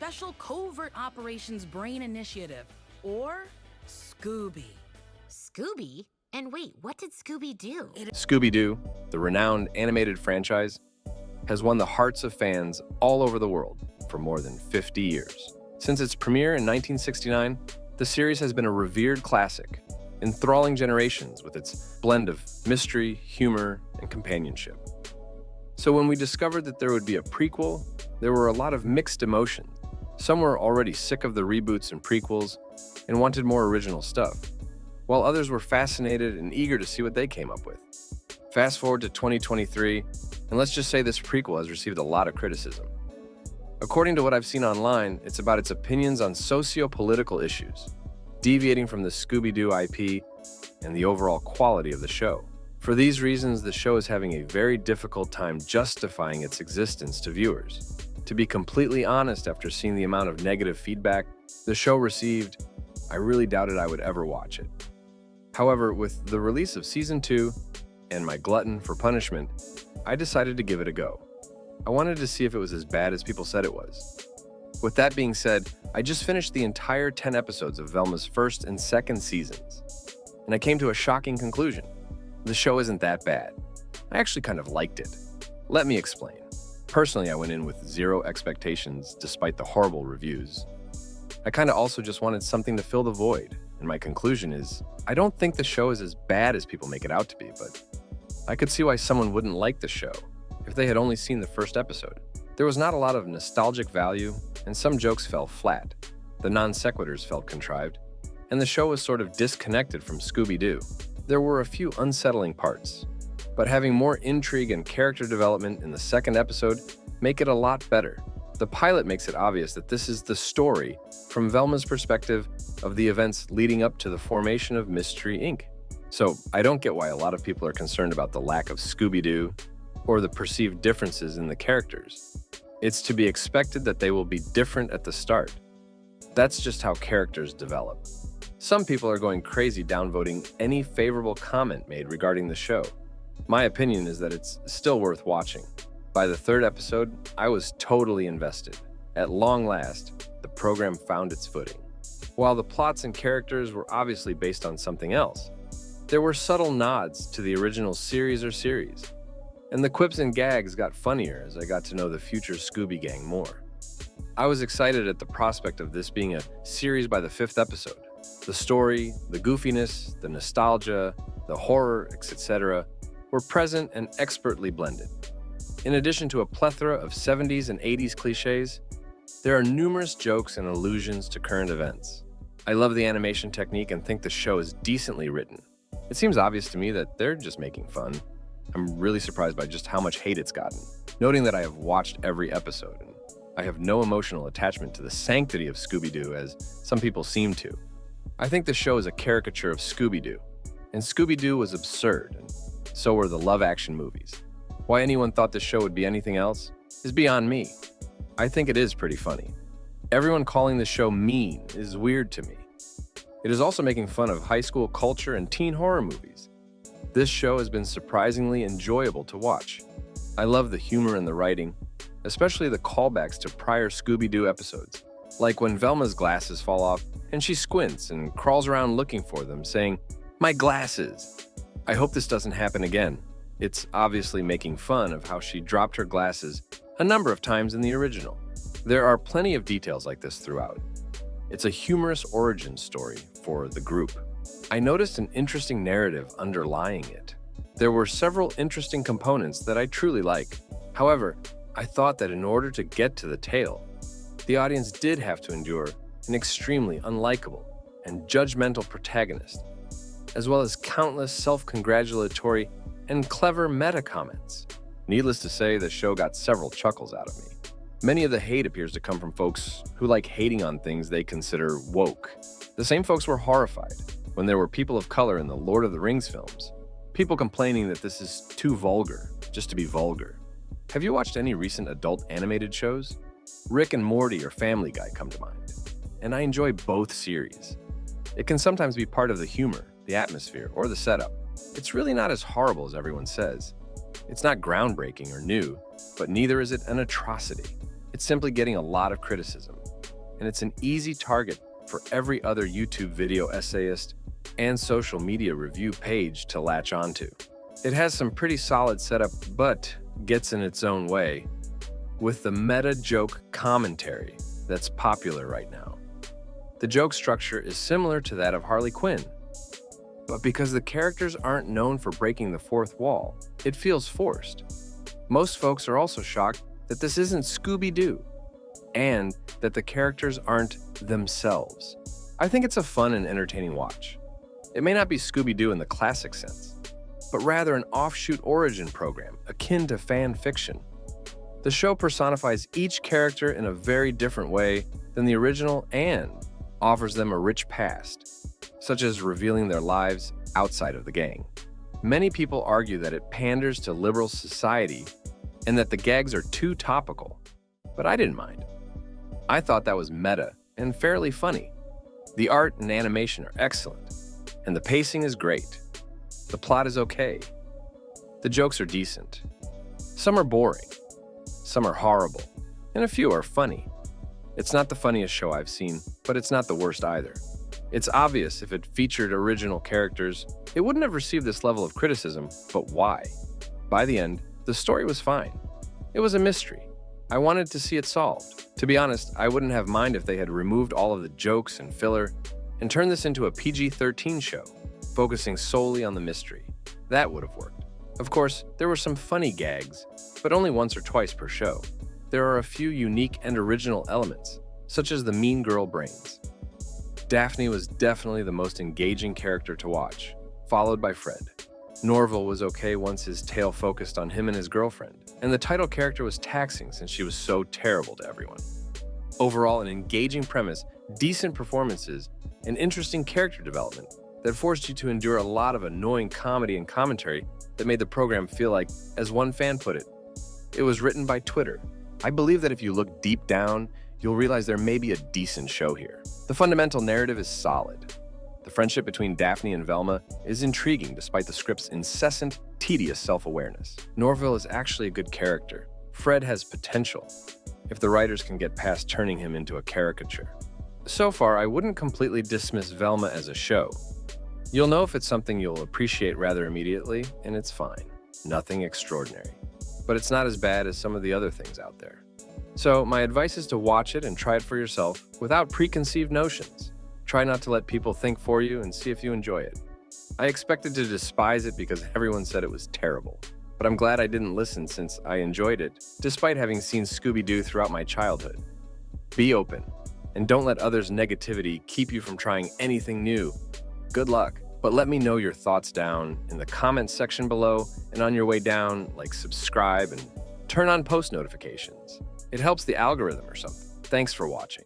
Special Covert Operations Brain Initiative, or Scooby. Scooby? And wait, what did Scooby do? Scooby-Doo, the renowned animated franchise, has won the hearts of fans all over the world for more than 50 years. Since its premiere in 1969, the series has been a revered classic, enthralling generations with its blend of mystery, humor, and companionship. So when we discovered that there would be a prequel, there were a lot of mixed emotions. Some were already sick of the reboots and prequels and wanted more original stuff, while others were fascinated and eager to see what they came up with. Fast forward to 2023, and let's just say this prequel has received a lot of criticism. According to what I've seen online, it's about its opinions on socio-political issues, deviating from the Scooby-Doo IP and the overall quality of the show. For these reasons, the show is having a very difficult time justifying its existence to viewers. To be completely honest, after seeing the amount of negative feedback the show received, I really doubted I would ever watch it. However, with the release of Season 2 and my glutton for punishment, I decided to give it a go. I wanted to see if it was as bad as people said it was. With that being said, I just finished the entire 10 episodes of Velma's first and second seasons, and I came to a shocking conclusion. The show isn't that bad. I actually kind of liked it. Let me explain. Personally, I went in with zero expectations despite the horrible reviews. I kind of also just wanted something to fill the void, and my conclusion is, I don't think the show is as bad as people make it out to be, but I could see why someone wouldn't like the show if they had only seen the first episode. There was not a lot of nostalgic value, and some jokes fell flat. The non sequiturs felt contrived, and the show was sort of disconnected from Scooby-Doo. There were a few unsettling parts, but having more intrigue and character development in the second episode make it a lot better. The pilot makes it obvious that this is the story from Velma's perspective of the events leading up to the formation of Mystery Inc. So I don't get why a lot of people are concerned about the lack of Scooby-Doo or the perceived differences in the characters. It's to be expected that they will be different at the start. That's just how characters develop. Some people are going crazy downvoting any favorable comment made regarding the show. My opinion is that it's still worth watching. By the third episode, I was totally invested. At long last, the program found its footing. While the plots and characters were obviously based on something else, there were subtle nods to the original series, and the quips and gags got funnier as I got to know the future Scooby Gang more. I was excited at the prospect of this being a series by the fifth episode. The story, the goofiness, the nostalgia, the horror, etc., were present and expertly blended. In addition to a plethora of 70s and 80s cliches, there are numerous jokes and allusions to current events. I love the animation technique and think the show is decently written. It seems obvious to me that they're just making fun. I'm really surprised by just how much hate it's gotten, noting that I have watched every episode, and I have no emotional attachment to the sanctity of Scooby-Doo as some people seem to. I think the show is a caricature of Scooby-Doo, and Scooby-Doo was absurd, and so were the live-action movies. Why anyone thought this show would be anything else is beyond me. I think it is pretty funny. Everyone calling the show mean is weird to me. It is also making fun of high school culture and teen horror movies. This show has been surprisingly enjoyable to watch. I love the humor and the writing, especially the callbacks to prior Scooby-Doo episodes, like when Velma's glasses fall off and she squints and crawls around looking for them, saying, "My glasses." I hope this doesn't happen again. It's obviously making fun of how she dropped her glasses a number of times in the original. There are plenty of details like this throughout. It's a humorous origin story for the group. I noticed an interesting narrative underlying it. There were several interesting components that I truly like. However, I thought that in order to get to the tale, the audience did have to endure an extremely unlikable and judgmental protagonist, as well as countless self-congratulatory and clever meta-comments. Needless to say, the show got several chuckles out of me. Many of the hate appears to come from folks who like hating on things they consider woke. The same folks were horrified when there were people of color in the Lord of the Rings films. People complaining that this is too vulgar, just to be vulgar. Have you watched any recent adult animated shows? Rick and Morty or Family Guy come to mind. And I enjoy both series. It can sometimes be part of the humor, the atmosphere, or the setup. It's really not as horrible as everyone says. It's not groundbreaking or new, but neither is it an atrocity. It's simply getting a lot of criticism. and it's an easy target for every other YouTube video essayist and social media review page to latch onto. It has some pretty solid setup, but gets in its own way with the meta joke commentary that's popular right now. The joke structure is similar to that of Harley Quinn, but because the characters aren't known for breaking the fourth wall, it feels forced. Most folks are also shocked that this isn't Scooby-Doo, and that the characters aren't themselves. I think it's a fun and entertaining watch. It may not be Scooby-Doo in the classic sense, but rather an offshoot origin program akin to fan fiction. The show personifies each character in a very different way than the original and offers them a rich past, such as revealing their lives outside of the gang. Many people argue that it panders to liberal society and that the gags are too topical, but I didn't mind. I thought that was meta and fairly funny. The art and animation are excellent, and the pacing is great. The plot is okay. The jokes are decent. Some are boring, some are horrible, and a few are funny. It's not the funniest show I've seen, but it's not the worst either. It's obvious if it featured original characters, it wouldn't have received this level of criticism, but why? By the end, the story was fine. It was a mystery. I wanted to see it solved. To be honest, I wouldn't have minded if they had removed all of the jokes and filler and turned this into a PG-13 show, focusing solely on the mystery. That would have worked. Of course, there were some funny gags, but only once or twice per show. There are a few unique and original elements, such as the mean girl brains. Daphne was definitely the most engaging character to watch, followed by Fred. Norville was okay once his tale focused on him and his girlfriend, and the title character was taxing since she was so terrible to everyone. Overall, an engaging premise, decent performances, and interesting character development that forced you to endure a lot of annoying comedy and commentary that made the program feel like, as one fan put it was written by Twitter. I believe that if you look deep down, you'll realize there may be a decent show here. The fundamental narrative is solid. The friendship between Daphne and Velma is intriguing despite the script's incessant, tedious self-awareness. Norville is actually a good character. Fred has potential, if the writers can get past turning him into a caricature. So far, I wouldn't completely dismiss Velma as a show. You'll know if it's something you'll appreciate rather immediately, and it's fine. Nothing extraordinary. But it's not as bad as some of the other things out there. So my advice is to watch it and try it for yourself without preconceived notions. Try not to let people think for you and see if you enjoy it. I expected to despise it because everyone said it was terrible, but I'm glad I didn't listen since I enjoyed it, despite having seen Scooby-Doo throughout my childhood. Be open, and don't let others' negativity keep you from trying anything new. Good luck, but let me know your thoughts down in the comments section below, and on your way down, subscribe and turn on post notifications. It helps the algorithm or something. Thanks for watching.